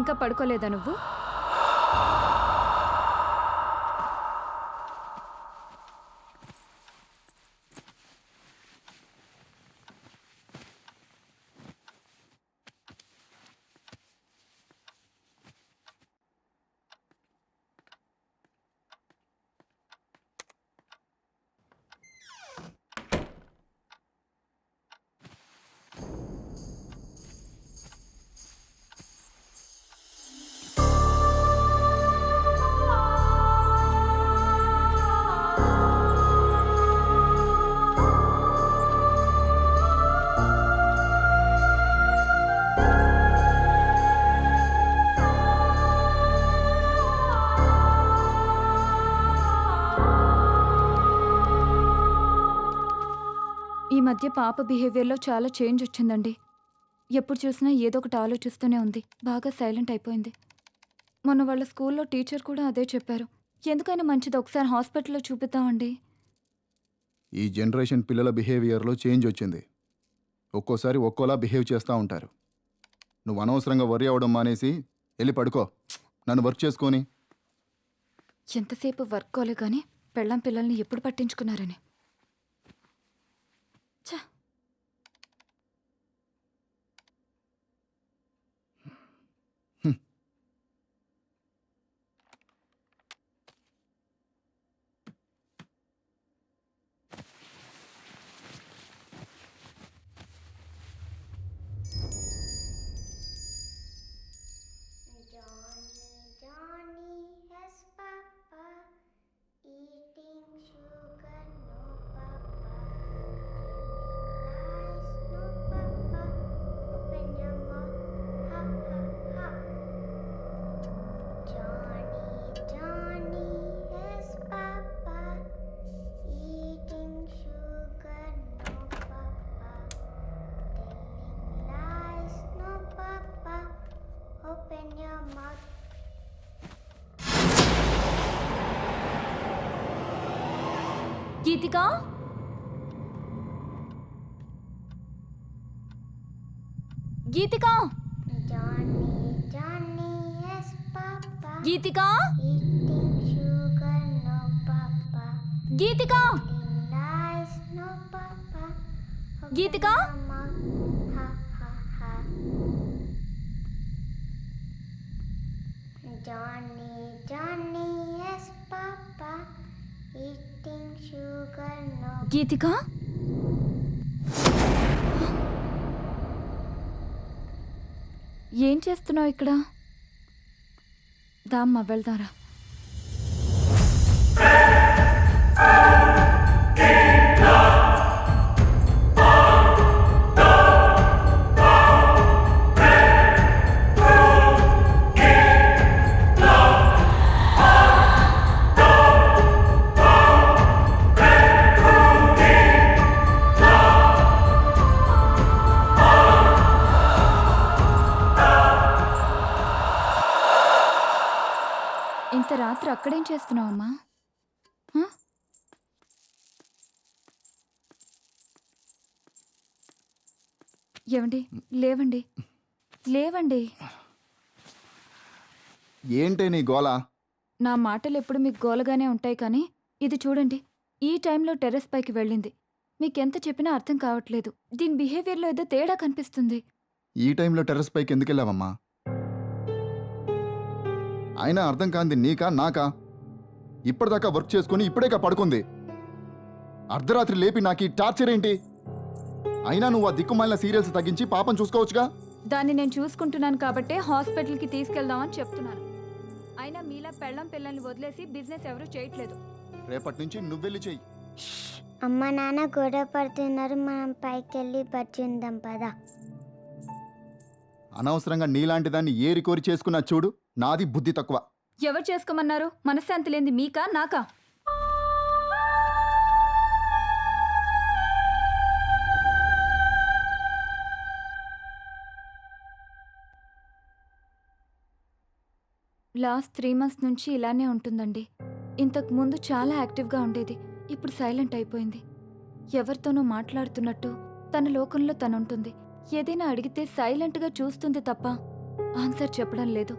ఇంకా పడుకోలేదా నువ్వు? ఈ మధ్య పాప బిహేవియర్లో చాలా చేంజ్ వచ్చిందండి. ఎప్పుడు చూసినా ఏదో ఒకటి ఆలోచిస్తూనే ఉంది. బాగా సైలెంట్ అయిపోయింది. మొన్న వాళ్ళ స్కూల్లో టీచర్ కూడా అదే చెప్పారు. ఎందుకైనా మంచిది ఒకసారి హాస్పిటల్లో చూపిద్దామండి. ఈ జనరేషన్ పిల్లల బిహేవియర్లో చేంజ్ వచ్చింది. ఒక్కోసారి ఒక్కోలా బిహేవ్ చేస్తూ ఉంటారు. నువ్వు అనవసరంగా వర్రీ అవ్వడం మానేసి వెళ్ళి పడుకో. నన్ను వర్క్ చేసుకొని. ఎంతసేపు వర్క్ కోలే కానీ పెళ్ళాం పిల్లల్ని ఎప్పుడు పట్టించుకున్నారని. ఛ! గీతిక, గీతిక, గీతిక, గీతిక, గీతిక. గీతిక, ఏం చేస్తున్నావు ఇక్కడ? దామ్మా వెళ్దారా. ఇంత రాత్రి అక్కడేం చేస్తున్నావమ్మా? ఏవండి, లేవండి, లేవండి. ఏంటే నీ గోల? నా మాటలు ఎప్పుడు మీకు గోలగానే ఉంటాయి, కానీ ఇది చూడండి, ఈ టైంలో టెర్రస్ పైకి వెళ్ళింది. మీకెంత చెప్పినా అర్థం కావట్లేదు. దీని బిహేవియర్లో ఏదో తేడా కనిపిస్తుంది. ఈ టైంలో టెర్రస్ పైకి ఎందుకు వెళ్ళావమ్మా? అయినా అర్థం కాంది నీకా నాకా? ఇప్పటిదాకా వర్క్ చేసుకుని ఇప్పుడేగా పడుకుంది. అర్ధరాత్రి లేపి నాకు ఈ టార్చర్ ఏంటి? అయినా నువ్వు ఆ దిక్కుమాలిన సీరియల్స్ తగ్గించి పాపం చూసుకోవచ్చుగా. దాన్ని నేను చూసుకుంటున్నాను కాబట్టే హాస్పిటల్కి తీసుకెళ్దామని చెప్తున్నాను. అయినా మీలా పెళ్ళం పిల్లల్ని వదిలేసి బిజినెస్ ఎవరు చేయట్లేదు. రేపటి నుంచి నువ్వెళ్ళి చెయ్యి. అమ్మ నాన్న గొడవ పడుతున్నారు, మనం పైకి వెళ్ళి బజ్జుందాం పదా. అనవసరంగా నీలాంటి దాన్ని ఏరి కోరి చేసుకున్నా చూడు. నాది బుద్ధి తక్కువ. ఎవరు చేసుకోమన్నారు? మనశ్శాంతి లేనిది మీకా నాకా? లాస్ట్ 3 months నుంచి ఇలానే ఉంటుందండి. ఇంతకు ముందు చాలా యాక్టివ్గా ఉండేది, ఇప్పుడు సైలెంట్ అయిపోయింది. ఎవరితోనో మాట్లాడుతున్నట్టు తన లోకంలో తనుంటుంది. ఏదైనా అడిగితే సైలెంట్గా చూస్తుంది తప్ప ఆన్సర్ చెప్పడం లేదు.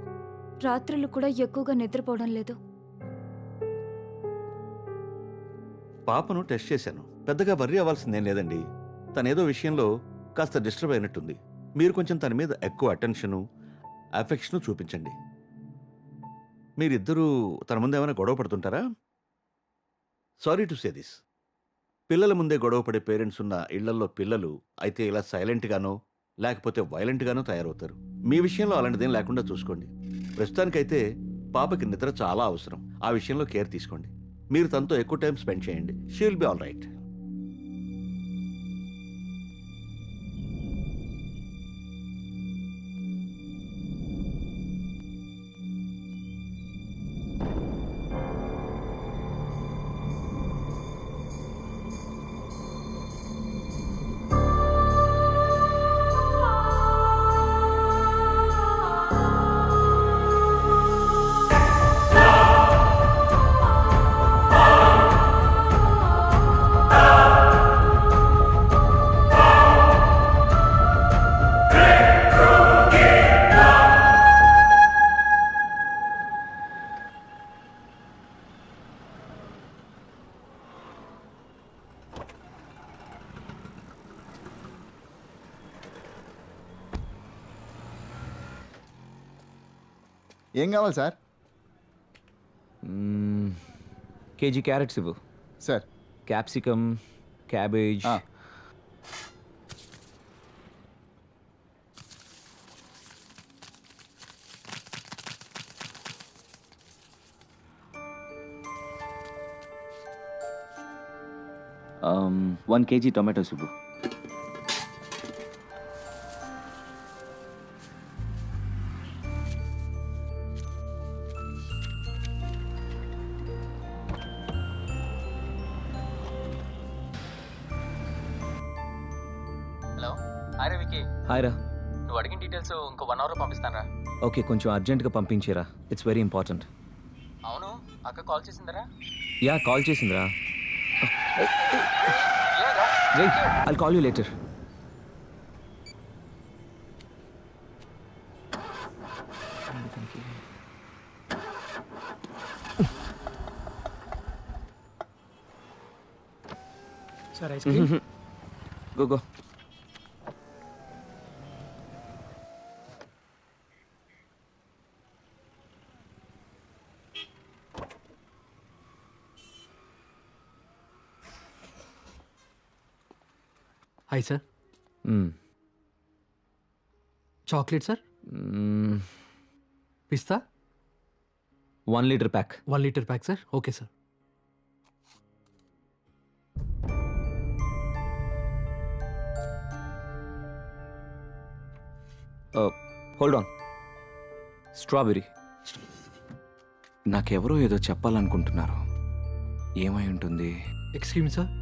రాత్రులు కూడా ఎక్కువగా నిద్రపోవడం లేదు. పాపను టెస్ట్ చేశాను. పెద్దగా వర్రీ అవ్వాల్సిందేం లేదండి. తనేదో విషయంలో కాస్త డిస్టర్బ్ అయినట్టుంది. మీరు కొంచెం తన మీద ఎక్కువ అటెన్షను, అఫెక్షను చూపించండి. మీరిద్దరూ తన ముందు ఏమైనా గొడవ పడుతుంటారా? Sorry to say this. పిల్లల ముందే గొడవ పడే పేరెంట్స్ ఉన్న ఇళ్లల్లో పిల్లలు అయితే ఇలా సైలెంట్గానో లేకపోతే వైలెంట్గానో తయారవుతారు. మీ విషయంలో అలాంటిదేం లేకుండా చూసుకోండి. ప్రస్తుతానికైతే పాపకి నిద్ర చాలా అవసరం. ఆ విషయంలో కేర్ తీసుకోండి. మీరు తనతో ఎక్కువ టైం స్పెండ్ చేయండి. She will be all right. ఏం కావాలి సార్? కేజీ క్యారెట్స్ ఇవ్వు. Sir capsicum, cabbage. ఆ. వన్ కేజీ టొమాటోస్ ఇవ్వు. హలో, హాయ్ రా వికీ. హాయ్ రా. నువ్వు అడిగిన డీటెయిల్స్ ఇంకో 1 అవర్లో పంపిస్తాను రా. ఓకే, కొంచెం అర్జెంట్గా పంపించేరా. It's very important. అవును, అక్క కాల్ చేసిందరా? యా, కాల్ చేసిందిరా. Wait, I'll call you later. Sir ice cream. Go go. Hi sir. Chocolate sir. పిస్తా 1 litre pack. 1 litre pack sir. Okay sir. Hold on. Strawberry. నాకెవరో ఏదో చెప్పాలనుకుంటున్నారు. ఏమై ఉంటుంది? Excuse sir.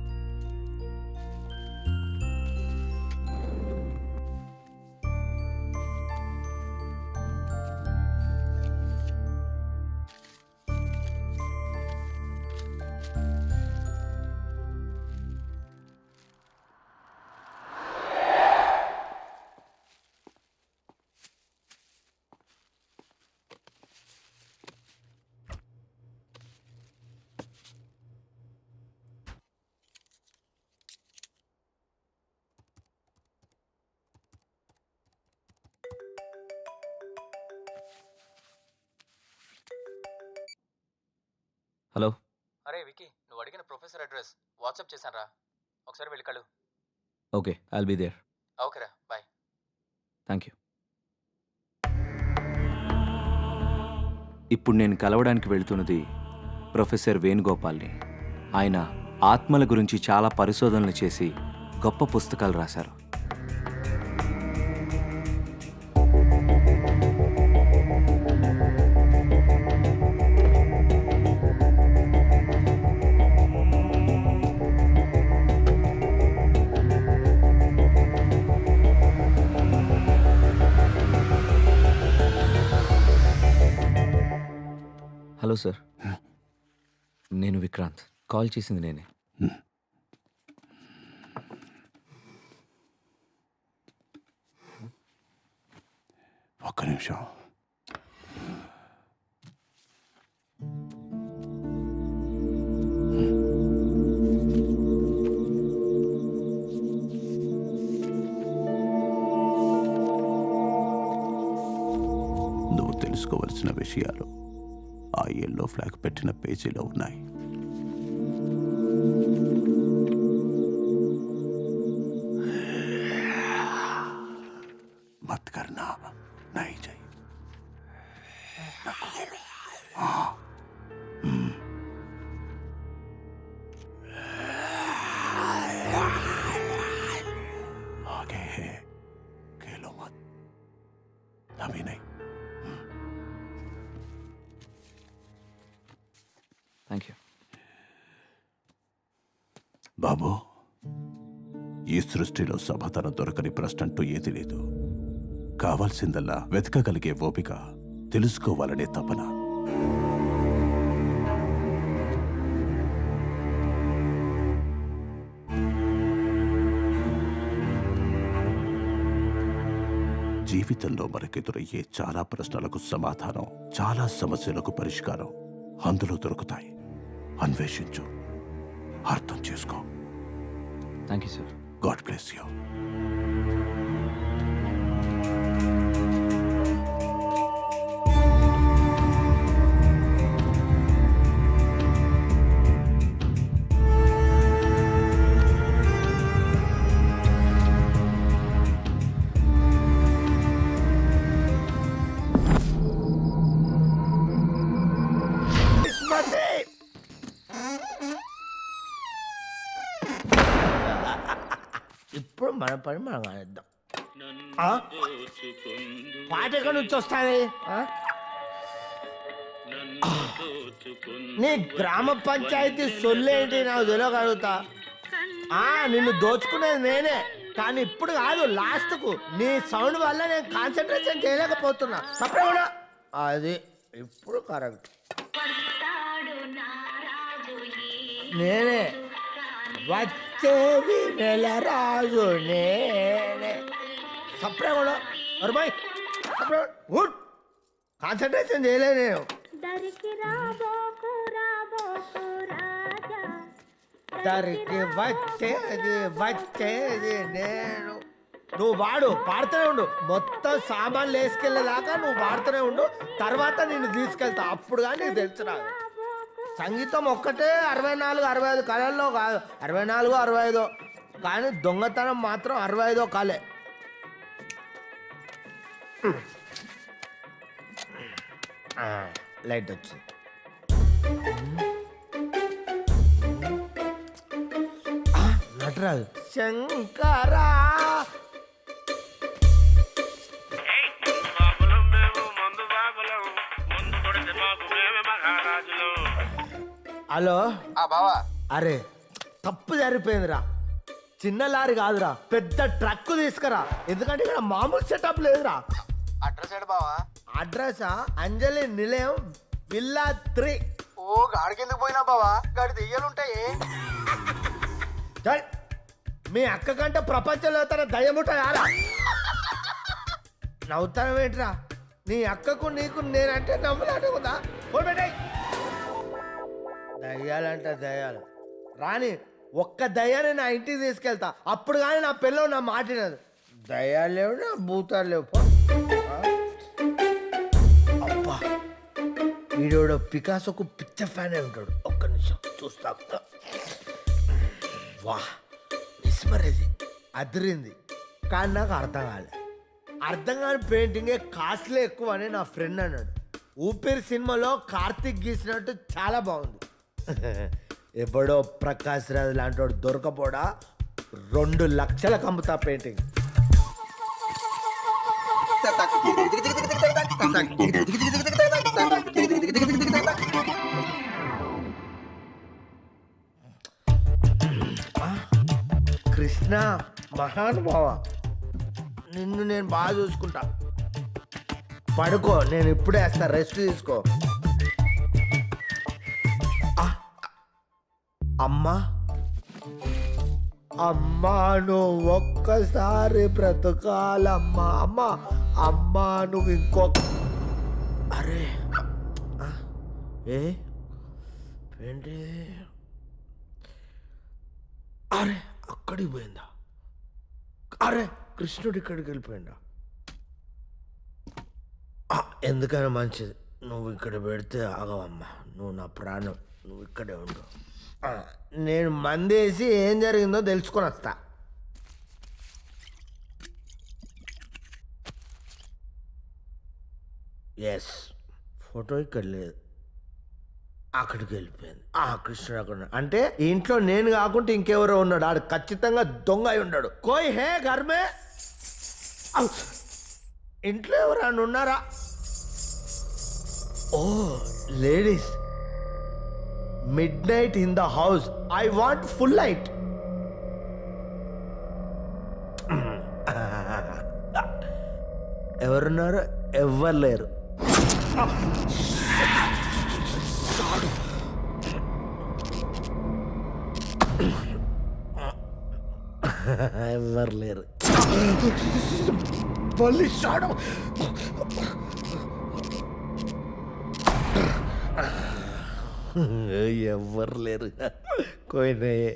హలో. అరే వికీ, నువ్వు అడిగిన ప్రొఫెసర్ అడ్రస్ వాట్సాప్ చేశాను రా. ఒకసారి వెళ్ళి కలు. Okay, I'll be there. ఓకేరా, బాయ్. Thank you. ఇప్పుడు నేను కలవడానికి వెళ్తున్నది ప్రొఫెసర్ వేణుగోపాల్ని. ఆయన ఆత్మల గురించి చాలా పరిశోధనలు చేసి గొప్ప పుస్తకాలు రాశారు. హలో సార్, నేను విక్రాంత్. కాల్ చేసింది నేనే. ఒక్క నిమిషం. నువ్వు తెలుసుకోవలసిన విషయాలు ఆ ఎల్లో ఫ్లాగ్ పెట్టిన పేజీలో ఉన్నాయి. मत करना नहीं चाहिए. आगे है, खेलो मत. अभी नहीं. Thank you. బాబు, ఈ సృష్టిలో సమాధానం దొరకని ప్రశ్న అంటూ ఏది లేదు. కావాల్సిందల్లా వెతకగలిగే ఓపిక, తెలుసుకోవాలనే తపన. జీవితంలో మనకెదురయ్యే చాలా ప్రశ్నలకు సమాధానం, చాలా సమస్యలకు పరిష్కారం అందులో దొరుకుతాయి. అన్వేషించు, అర్థం చేసుకో. Thank you sir. God bless you. ఇప్పుడు మన పని మనం కానిద్దాం. పాట ఎక్కడి నుంచి వస్తుంది? నీ గ్రామ పంచాయతీ సొల్లేంటి నాకు తెలియగలుగుతా. నిన్ను దోచుకునేది నేనే, కానీ ఇప్పుడు కాదు, లాస్ట్కు నీ సౌండ్ వల్ల నేను కాన్సన్ట్రేషన్ చేయలేకపోతున్నా. సపరేట్ అది ఇప్పుడు కరెక్ట్. నేనే వచ్చేది నెల రాజు నేనే. సపరేట్ అరుమాయి, సపరేట్ కాన్సన్ట్రేషన్ చేయలే నేను. దరికి వచ్చేది నేను. నువ్వు పాడుతూనే ఉండు, మొత్తం సామాన్లు వేసుకెళ్ళేదాకా నువ్వు పాడుతూనే ఉండు. తర్వాత నిన్ను తీసుకెళ్తా, అప్పుడు కానీ నీకు తెలుసు. నాకు సంగీతం ఒక్కటే 64-65 కళల్లో కాదు, 64-65, కానీ దొంగతనం మాత్రం 65 కళే. లైట్ వచ్చింది. నటరాజు శంకరా హలో బావా. అరే తప్పు జరిగిపోయిందిరా. చిన్న లారీ కాదురా, పెద్ద ట్రక్ తీసుకురా. ఎందుకంటే ఇక్కడ మామూలు సెటప్ లేదురా. అడ్రస్ ఏడు బావా? అడ్రసా? అంజలి నిలయం, విల్లా 3. ఓ గాడికి ఎందుకు పోయినా బావా? గాడి దెయ్యాలుంటాయి. మీ అక్క కంటే ప్రపంచంలో తన దయ్యముంటాయారా? నవ్వుతానం ఏంట్రా? నీ అక్కకు నీకు నేనంటే నమ్మలాట కదా. పోయి దయ్యాలంటే దయ్యాలు రాని, ఒక్క దయ్యాన్ని నా ఇంటికి తీసుకెళ్తా, అప్పుడు కానీ నా పిల్లలు నా మాటినది. దయ్యాలు లేవు, నా భూతాలు లేవు. అబ్బా, వీడోడు పికాసోకు పిచ్చ ఫ్యాన్ ఉంటాడు. ఒక్క నిమిషం చూస్తా. వా, మిస్మరైజింగ్, అదిరింది. కానీ నాకు అర్థం కాలే. అర్థం కాని పెయింటింగే కాస్ట్లీ ఎక్కువ అని నా ఫ్రెండ్ అన్నాడు. ఊపిరి సినిమాలో కార్తీక్ గీసినట్టు చాలా బాగుంది. ఎప్పుడో ప్రకాష్ రాజ్ లాంటి వాడు దొరకపోడా 2 లక్షలకు అమ్ముతా పెయింటింగ్. కృష్ణ మహానుభావ, నిన్ను నేను బాగా చూసుకుంటా. పడుకో, నేను ఇప్పుడే వేస్తా, రెస్ట్ తీసుకో. అమ్మా అమ్మా, నువ్వు ఒక్కసారి బ్రతకాలమ్మా. అమ్మా అమ్మా నువ్వు ఇంకో అరే ఏ ఏంటి అరే అక్కడికి పోయిందా అరే కృష్ణుడు ఇక్కడికి వెళ్ళిపోయిందా ఎందుకైనా మంచిది నువ్వు ఇక్కడ పెడితే ఆగవమ్మా నువ్వు నా ప్రాణం నువ్వు ఇక్కడే ఉండు నేను మందేసి ఏం జరిగిందో తెలుసుకొని వస్తా ఎస్ ఫోటో ఇక్కడ లేదు అక్కడికి వెళ్ళిపోయింది కృష్ణుడు అక్కడ అంటే ఇంట్లో నేను కాకుండా ఇంకెవరో ఉన్నాడు ఆడు ఖచ్చితంగా దొంగ అయి ఉన్నాడు కోయ్ హే ఘర్మే ఇంట్లో ఎవరైనా ఉన్నారా ఓ ladies midnight in the house I want full light ఎవరున్నారు ఎవ్వరు లేరు ఎవరు లేరు మళ్ళీ షాడు ఎవరు లేరు కోయినాయే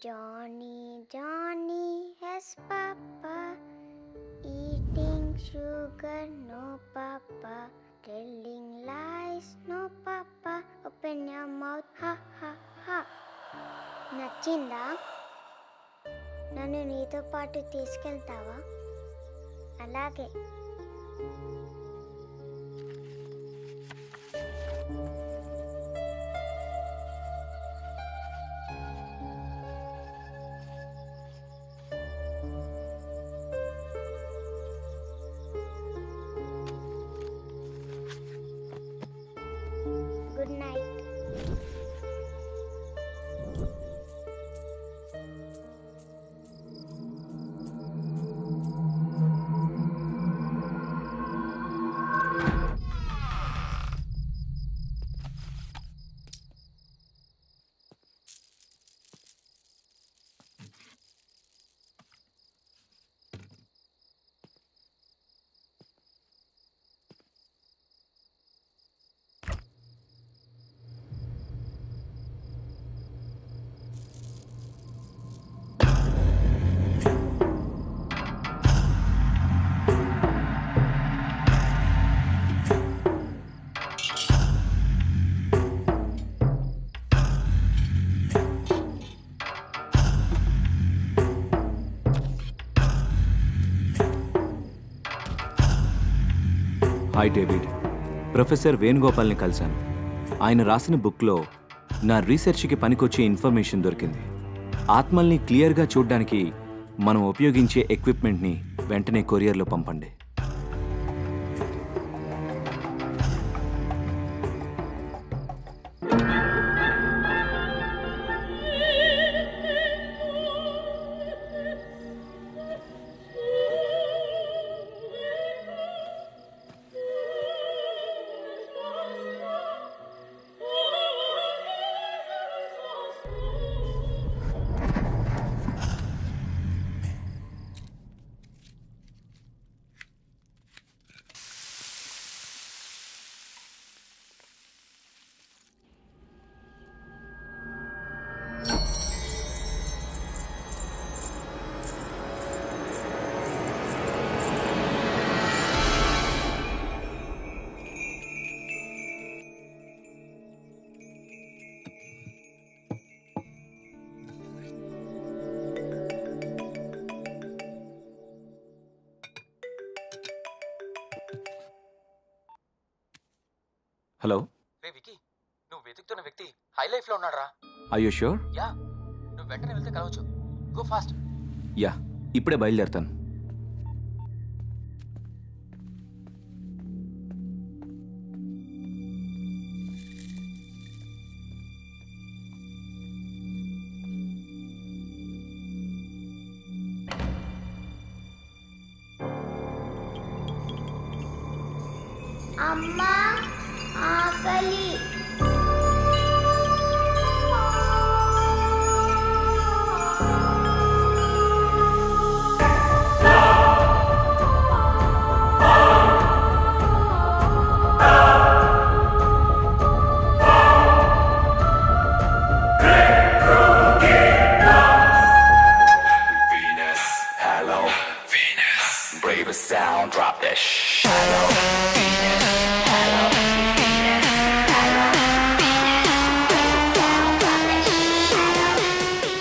Johnny, Johnny has papa, eating sugar, no papa, telling lies, no papa, open your mouth, ha ha ha. నచ్చిందా నన్ను నీతో పాటు తీసుకెళ్తావా అలాగే good night hi David, professor వేణుగోపాల్ని కలిశాను. ఆయన రాసిన బుక్లో నా రీసెర్చ్కి పనికొచ్చే ఇన్ఫర్మేషన్ దొరికింది. ఆత్మల్ని క్లియర్గా చూడ్డానికి మనం ఉపయోగించే ఎక్విప్మెంట్ని వెంటనే కొరియర్లో పంపండి. హలో, రే వికీ, నువ్వు వెతుకుతున్న వ్యక్తి హై లైఫ్ లో ఉన్నాడు రా. Are you sure? యా, నువ్వు వెంటనే వెళ్తే కలవచ్చు. Go fast. యా, ఇప్పుడే బయలుదేరుతాను. అమ్మా ఆకలి.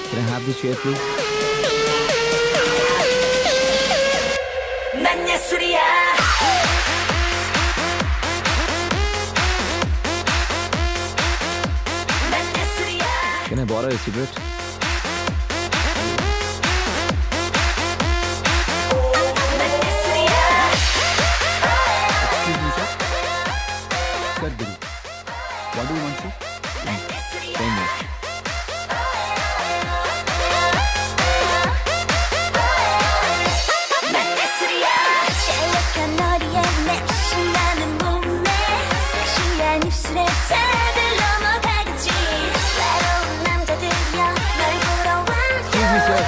Can I have the chair, please? Can I borrow a cigarette? Excuse me, sir. Sir, Guru. What do you want, sir? Same here. Excuse me, sir.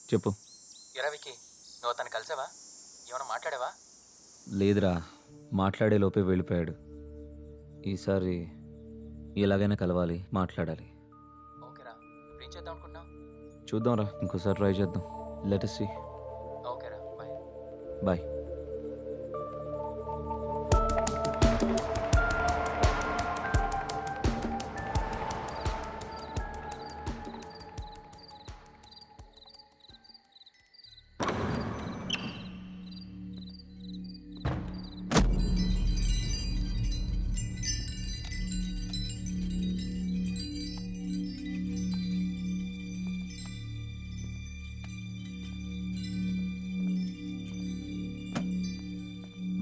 చెప్పు. ఇరవికి నువ్వు తను కలిసావా? ఏమైనా మాట్లాడావా? లేదురా, మాట్లాడే లోపే వెళ్ళిపోయాడు. ఈసారి ఎలాగైనా కలవాలి, మాట్లాడాలి. ఓకేరా, ఇప్పుడు ఏం చేద్దాం అనుకుంటున్నావు? చూద్దాంరా, ఇంకోసారి ట్రై చేద్దాం. Let us see. ఓకేరా, బాయ్. బాయ్.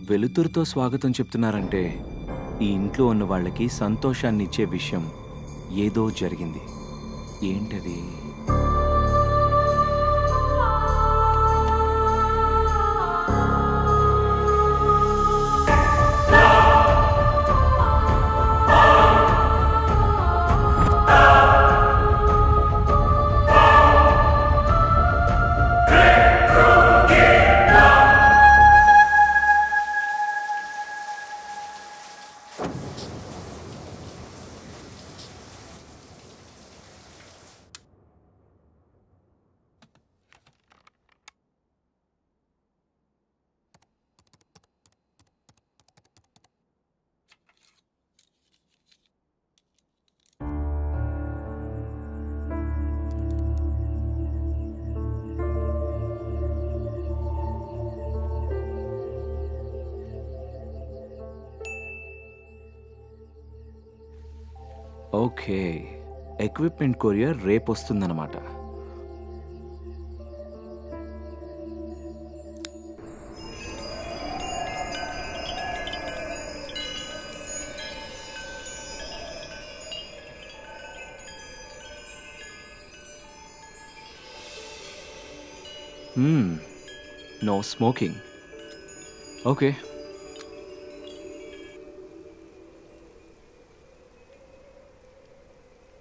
వెలుతురుతో స్వాగతం చెప్తున్నారంటే ఈ ఇంట్లో ఉన్న వాళ్ళకి సంతోషాన్ని ఇచ్చే విషయం ఏదో జరిగింది. ఏంటది? ఓకే, ఎక్విప్మెంట్ కొరియర్ రేపు వస్తుందన్నమాట. No smoking. ఓకే,